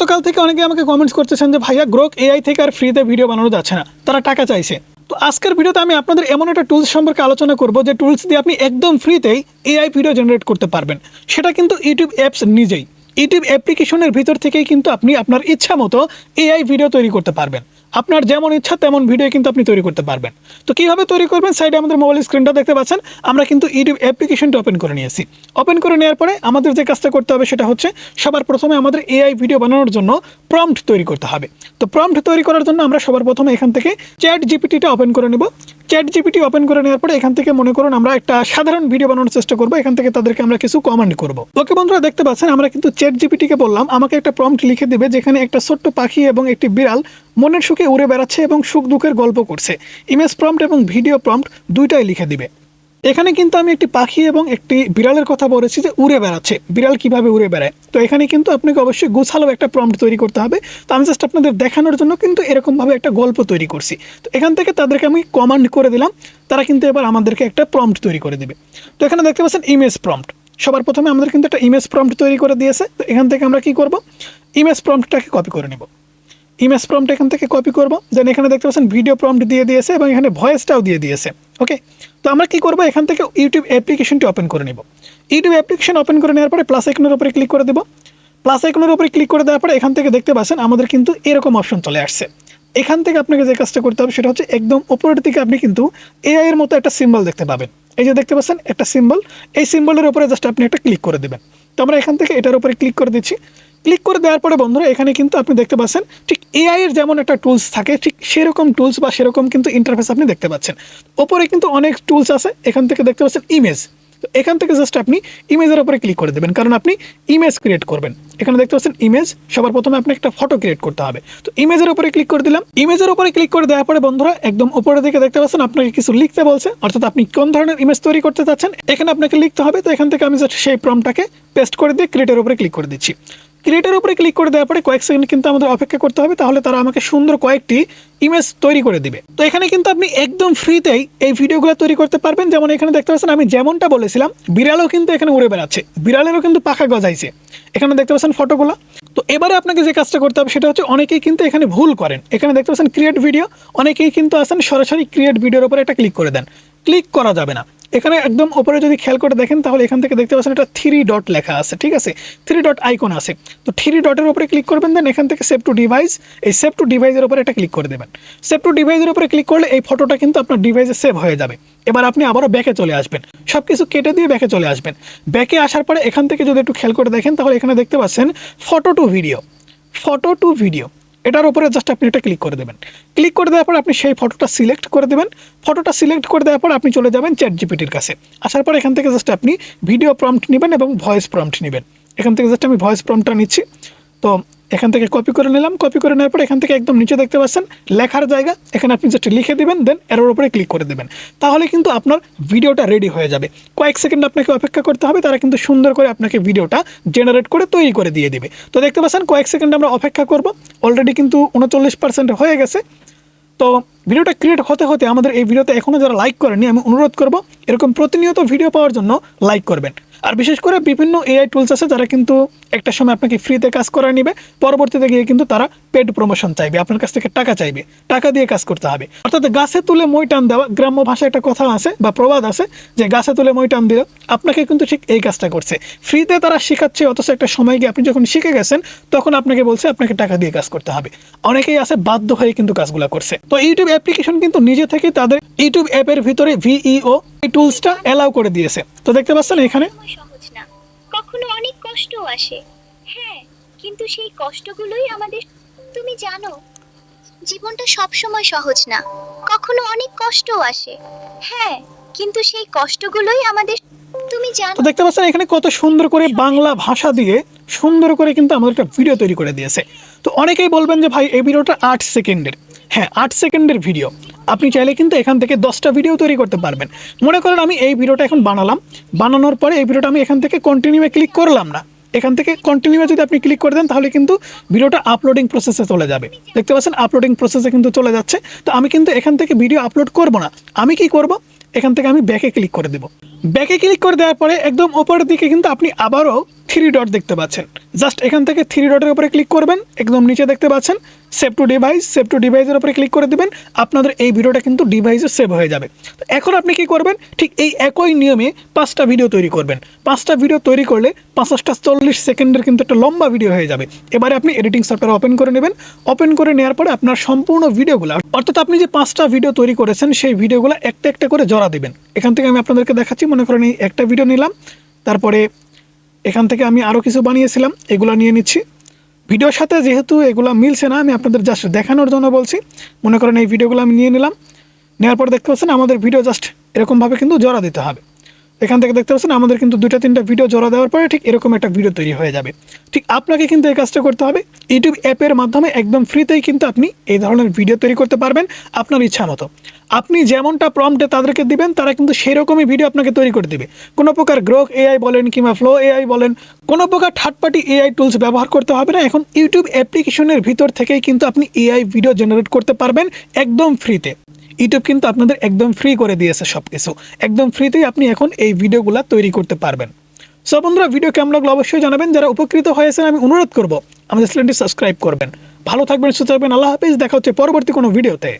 গতকাল থেকে অনেকে আমাকে কমেন্টস করতেছেন যে ভাইয়া গ্রোক এআই থেকে আর ফ্রিতে ভিডিও বানানো যাচ্ছে না, তারা টাকা চাইছে। তো আজকের ভিডিওতে আমি আপনাদের এমন একটা টুলস সম্পর্কে আলোচনা করব যে টুলস দিয়ে আপনি একদম ফ্রিতেই এআই ভিডিও জেনারেট করতে পারবেন। সেটা কিন্তু ইউটিউব অ্যাপস নিজেই, ইউটিউব অ্যাপ্লিকেশনের ভিতর থেকেই কিন্তু আপনি আপনার ইচ্ছা মতো এআই ভিডিও তৈরি করতে পারবেন। আপনার যেমন ইচ্ছা তেমন ভিডিও কিন্তু আপনি তৈরি করতে পারবেন। তো কীভাবে তৈরি করবেন, সাইডে আমাদের মোবাইল স্ক্রিনটা দেখতে পাচ্ছেন। আমরা কিন্তু ইউটিউব অ্যাপ্লিকেশনটা ওপেন করে নিয়েছি। ওপেন করে নেওয়ার পরে আমাদের যে কাজটা করতে হবে সেটা হচ্ছে সবার প্রথমে আমাদের এআই ভিডিও বানানোর জন্য প্রম্পট তৈরি করতে হবে। তো প্রম্পট তৈরি করার জন্য আমরা সবার প্রথমে এখান থেকে চ্যাট জিপিটিটা ওপেন করে নেব। চ্যাট জিপিটি ওপেন করে নেওয়ার পরে এখান থেকে মনে করুন আমরা একটা সাধারণ ভিডিও বানানোর চেষ্টা করবো। এখান থেকে তাদেরকে আমরা কিছু কমান্ড করব। ওকে বন্ধুরা, দেখতে পাচ্ছেন আমরা কিন্তু চ্যাট জিপিটিকে বললাম আমাকে একটা প্রম্পট লিখে দেবে যেখানে একটা ছোট্ট পাখি এবং একটি বিড়াল মনের সুখে উড়ে বেড়াচ্ছে এবং সুখ দুঃখের গল্প করছে। ইমেজ প্রম্পট এবং ভিডিও প্রম্পট দুইটাই লিখে দিবে। এখানে কিন্তু আমি একটি পাখি এবং একটি বিড়ালের কথা বলেছি যে উড়ে বেড়াচ্ছে, বিড়াল কিভাবে উড়ে বেড়ায়। তো এখানে কিন্তু আপনাকে অবশ্যই গোছালো একটা প্রম্পট তৈরি করতে হবে। তো আমি জাস্ট আপনাদের দেখানোর জন্য কিন্তু এরকমভাবে একটা গল্প তৈরি করছি। তো এখান থেকে তাদেরকে আমি কমান্ড করে দিলাম, তারা কিন্তু এবার আমাদেরকে একটা প্রম্পট তৈরি করে দেবে। তো এখানে দেখতে পাচ্ছেন ইমেজ প্রম্পট। সবার প্রথমে আমাদের কিন্তু একটা ইমেজ প্রম্পট তৈরি করে দিয়েছে। তো এখান থেকে আমরা কি করব, ইমেজ প্রম্পটটাকে কপি করে নেব। ইমেজ প্রম্পট এখান থেকে কপি করব। দেন এখানে দেখতে পাচ্ছেন ভিডিও প্রম্পট দিয়ে দিয়েছে এবং এখানে ভয়েসটাও দিয়ে দিয়েছে। ওকে, তো আমরা কি করব, এখান থেকে ইউটিউব অ্যাপ্লিকেশনটি ওপেন করে নেব। ইউটিউব অ্যাপ্লিকেশন ওপেন করে নেওয়ার পরে প্লাস আইকনের উপরে ক্লিক করে দেব। প্লাস আইকনের উপরে ক্লিক করে দেওয়ার পরে এখান থেকে দেখতে পাচ্ছেন আমাদের কিন্তু এরকম অপশন চলে আসছে। এখান থেকে আপনাকে যে কাজটা করতে হবে সেটা হচ্ছে একদম উপরের দিকে আপনি কিন্তু এআই এর মতো একটা সিম্বল দেখতে পাবেন। এই যে দেখতে পাচ্ছেন একটা সিম্বল, এই সিম্বলের উপরে জাস্ট আপনি একটা ক্লিক করে দেবেন। তো আমরা এখান থেকে এটার উপরে ক্লিক করে দিচ্ছি। ক্লিক করে দেওয়ার পরে বন্ধুরা এখানে কিন্তু আপনি দেখতে পাচ্ছেন ঠিক এআই এর যেমন একটা টুলস থাকে ঠিক সেরকম টুলস বা সেরকম কিন্তু ইন্টারফেস আপনি দেখতে পাচ্ছেন। ওপরে কিন্তু অনেক টুলস আছে। এখান থেকে দেখতে পাচ্ছেন ইমেজ। তো এখান থেকে জাস্ট আপনি ইমেজের উপরে ক্লিক করে দেবেন, কারণ আপনি ইমেজ ক্রিয়েট করবেন। এখানে দেখতে পাচ্ছেন ইমেজ, সবার প্রথমে আপনি একটা ফটো ক্রিয়েট করতে হবে। তো ইমেজের উপরে ক্লিক করে দিলাম। ইমেজের উপরে ক্লিক করে দেওয়ার পরে বন্ধুরা একদম উপরের দিকে দেখতে পাচ্ছেন আপনাকে কিছু লিখতে বলছে, অর্থাৎ আপনি কোন ধরনের ইমেজ তৈরি করতে চাচ্ছেন এখানে আপনাকে লিখতে হবে। তো এখান থেকে আমি জাস্ট সেই প্রম্পটটাকে পেস্ট করে দিয়ে ক্রিয়েটের উপরে ক্লিক করে দিচ্ছি। ক্রিয়েটের উপরে ক্লিক করে দেওয়ার পরে কয়েক সেকেন্ড কিন্তু আমাদের অপেক্ষা করতে হবে, তাহলে তারা আমাকে সুন্দর কয়েকটি ইমেজ তৈরি করে দিবে। তো এখানে কিন্তু আপনি একদম ফ্রিতেই এই ভিডিওগুলো তৈরি করতে পারবেন। যেমন এখানে দেখতে পাচ্ছেন আমি যেমনটা বলেছিলাম বিড়ালও কিন্তু এখানে উড়ে বেড়াচ্ছে, বিড়ালেরও কিন্তু পাখা গজাইছে। এখানে দেখতে পাচ্ছেন ফটোগুলো। তো এবারে আপনাকে যে কাজটা করতে হবে সেটা হচ্ছে অনেকেই কিন্তু এখানে ভুল করেন। এখানে দেখতে পাচ্ছেন ক্রিয়েট ভিডিও, অনেকেই কিন্তু আসেন সরাসরি ক্রিয়েট ভিডিওর উপরে একটা ক্লিক করে দেন। ক্লিক করা যাবে না। এখানে একদম উপরে যদি খেয়াল করে দেখেন তাহলে এখান থেকে দেখতে পাচ্ছেন একটা 3 ডট লেখা আছে, ঠিক আছে, 3 ডট আইকন আছে। তো 3 ডটের উপরে ক্লিক করবেন, দেন এখান থেকে সেভ টু ডিভাইস, এই সেভ টু ডিভাইসের উপরে একটা ক্লিক করে দেবেন। সেভ টু ডিভাইসের উপরে ক্লিক করলে এই ফটোটা কিন্তু আপনার ডিভাইসে সেভ হয়ে যাবে। এবার আপনি আবারও ব্যাকে চলে আসবেন, সব কিছু কেটে দিয়ে ব্যাকে চলে আসবেন। ব্যাকে আসার পরে এখান থেকে যদি একটু খেয়াল করে দেখেন তাহলে এখানে দেখতে পাচ্ছেন photo to video, photo to video, এটার উপরে জাস্ট আপনি এটা ক্লিক করে দেবেন। ক্লিক করে দেওয়ার পর আপনি সেই ফটোটা সিলেক্ট করে দেবেন। ফটোটা সিলেক্ট করে দেওয়ার পর আপনি চলে যাবেন চ্যাট জিপিটির কাছে। আসার পর এখান থেকে জাস্ট আপনি ভিডিও প্রম্পট নেবেন এবং ভয়েস প্রম্পট নেবেন। এখান থেকে জাস্ট আমি ভয়েস প্রম্পটটা নিচ্ছি। তো এখান থেকে কপি করে নিলাম। কপি করে নেওয়ার পর এখান থেকে একদম নিচে দেখতে পাচ্ছেন লেখার জায়গা, এখানে আপনি জাস্ট লিখে দেবেন, দেন এর উপরে ক্লিক করে দেবেন। তাহলে কিন্তু আপনার ভিডিওটা রেডি হয়ে যাবে। কয়েক সেকেন্ড আপনাকে অপেক্ষা করতে হবে, তারা কিন্তু সুন্দর করে আপনাকে ভিডিওটা জেনারেট করে তৈরি করে দিয়ে দেবে। তো দেখতে পাচ্ছেন কয়েক সেকেন্ড আমরা অপেক্ষা করব। অলরেডি কিন্তু 39% হয়ে গেছে। তো ভিডিওটা ক্রিয়েট হতে হতে আমাদের এই ভিডিওতে এখনও যারা লাইক করেনি আমি অনুরোধ করব এরকম প্রতিনিয়ত ভিডিও পাওয়ার জন্য লাইক করবেন। আর বিশেষ করে বিভিন্ন এআই টুলস আছে যারা কিন্তু একটা সময় আপনাকে ফ্রিতে কাজ করায় নেবে, পরবর্তীতে গিয়ে কিন্তু তারা পেড প্রমোশন চাইবে, আপনার কাছ থেকে টাকা চাইবে, টাকা দিয়ে কাজ করতে হবে। অর্থাৎ গাছে তুলে মই টান দেওয়া, গ্রাম্য ভাষায় একটা কথা আছে বা প্রবাদ আছে যে গাছে তুলে মই টান দিল, আপনাকে কিন্তু ঠিক এই কাজটা করছে। ফ্রিতে তারা শেখাচ্ছে, অথচ একটা সময় গিয়ে আপনি যখন শিখে গেছেন তখন আপনাকে বলছে আপনাকে টাকা দিয়ে কাজ করতে হবে। অনেকেই আছে বাধ্য হয়ে কিন্তু কাজগুলো করছে। তো ইউটিউব অ্যাপ্লিকেশন কিন্তু নিজে থেকে তাদের ইউটিউব অ্যাপের ভিতরে ভিইও এই টুলসটা অ্যালাউ করে দিয়েছে। তো দেখতে পাচ্ছেন এখানে সহজ না, কখনো অনেক কষ্টও আসে। হ্যাঁ, কিন্তু সেই কষ্টগুলোই আমাদের, তুমি জানো জীবনটা সবসময় সহজ না, কখনো অনেক কষ্টও আসে। হ্যাঁ, কিন্তু সেই কষ্টগুলোই আমাদের, তুমি জানো। তো দেখতে পাচ্ছেন এখানে কত সুন্দর করে বাংলা ভাষা দিয়ে সুন্দর করে কিন্তু আমাদের একটা ভিডিও তৈরি করে দিয়েছে। তো অনেকেই বলবেন যে ভাই এই ভিডিওটা 8 সেকেন্ডের। হ্যাঁ, 8 সেকেন্ডের ভিডিও। আপনি চাইলে কিন্তু এখান থেকে 10টা ভিডিও তৈরি করতে পারবেন। মনে করেন আমি এই ভিডিওটা এখন বানালাম, বানানোর পরে এই ভিডিওটা আমি এখান থেকে কন্টিনিউয়ে ক্লিক করলাম না, এখান থেকে কন্টিনিউয়ে যদি আপনি ক্লিক করে দেন তাহলে কিন্তু ভিডিওটা আপলোডিং প্রসেসে চলে যাবে। দেখতে পাচ্ছেন আপলোডিং প্রসেসে কিন্তু চলে যাচ্ছে। তো আমি কিন্তু এখান থেকে ভিডিও আপলোড করব না, আমি কি করব, এখান থেকে আমি ব্যাকে ক্লিক করে দেব। ব্যাকে ক্লিক করে দেওয়ার পরে একদম উপরের দিকে কিন্তু আপনি আবারও থ্রি ডট দেখতে পাচ্ছেন, জাস্ট এখান থেকে থ্রি ডটের উপরে ক্লিক করবেন, একদম নিচে দেখতে পাচ্ছেন save two device, save two ডিভাইসের উপরে ক্লিক করে দেবেন, আপনাদের এই ভিডিওটা কিন্তু ডিভাইসে সেভ হয়ে যাবে। তো এখন আপনি কি করবেন, ঠিক এই একই নিয়মে 5টা ভিডিও তৈরি করবেন। 5টা ভিডিও তৈরি করলে 50টা 40 সেকেন্ডের কিন্তু একটা লম্বা ভিডিও হয়ে যাবে। এবারে আপনি এডিটিং সফটওয়্যার ওপেন করে নেবেন, ওপেন করে নেওয়ার পরে আপনার সম্পূর্ণ ভিডিওগুলো, অর্থাৎ আপনি যে 5টা ভিডিও তৈরি করেছেন সেই ভিডিওগুলো একটা একটা করে জোড়া দিবেন। এখান থেকে আমি আপনাদেরকে দেখাচ্ছি, মনে করেন এই একটা ভিডিও নিলাম, তারপরে এখান থেকে আমি আরও কিছু বানিয়েছিলাম, এগুলো নিয়ে নিচ্ছি। ভিডিওর সাথে যেহেতু এগুলো মিলছে না, আমি আপনাদের জাস্ট দেখানোর জন্য বলছি। মনে করেন এই ভিডিওগুলো আমি নিয়ে নিলাম, নেওয়ার পর দেখতে পাচ্ছেন আমাদের ভিডিও জাস্ট এরকমভাবে কিন্তু জোড়া দিতে হবে। এখান থেকে দেখতে পাচ্ছেন আমাদের কিন্তু 2-3টা ভিডিও জোড়া দেওয়ার পরে ঠিক এরকম একটা ভিডিও তৈরি হয়ে যাবে। ঠিক আপনাকে কিন্তু এই কাজটা করতে হবে। ইউটিউব অ্যাপের মাধ্যমে একদম ফ্রিতেই কিন্তু আপনি এই ধরনের ভিডিও তৈরি করতে পারবেন আপনার ইচ্ছা মতো। আপনি যেমনটা প্রম্পটে তাদেরকে দিবেন, তারা কিন্তু সেই রকমই ভিডিও আপনাকে তৈরি করে দেবে। কোনো প্রকার গ্রোক এআই বলেন কিংবা ফ্লো এআই বলেন, কোনো প্রকার থার্ড পার্টি এআই টুলস ব্যবহার করতে হবে না। এখন ইউটিউব অ্যাপ্লিকেশনের ভিতর থেকেই কিন্তু আপনি এআই ভিডিও জেনারেট করতে পারবেন একদম ফ্রিতে। ইউটিউব কিন্তু আপনাদের একদম ফ্রি করে দিয়েছে সব কিছু, একদম ফ্রিতেই আপনি এখন এই ভিডিওগুলো তৈরি করতে পারবেন। সো বন্ধুরা, ভিডিও কেমন লাগলো অবশ্যই জানাবেন। যারা উপকৃত হয়েছেন আমি অনুরোধ করব আমাদের চ্যানেলটি সাবস্ক্রাইব করবেন। ভালো থাকবেন, সুস্থ থাকবেন, আল্লাহ হাফেজ। দেখা হচ্ছে পরবর্তী কোনো ভিডিওতে।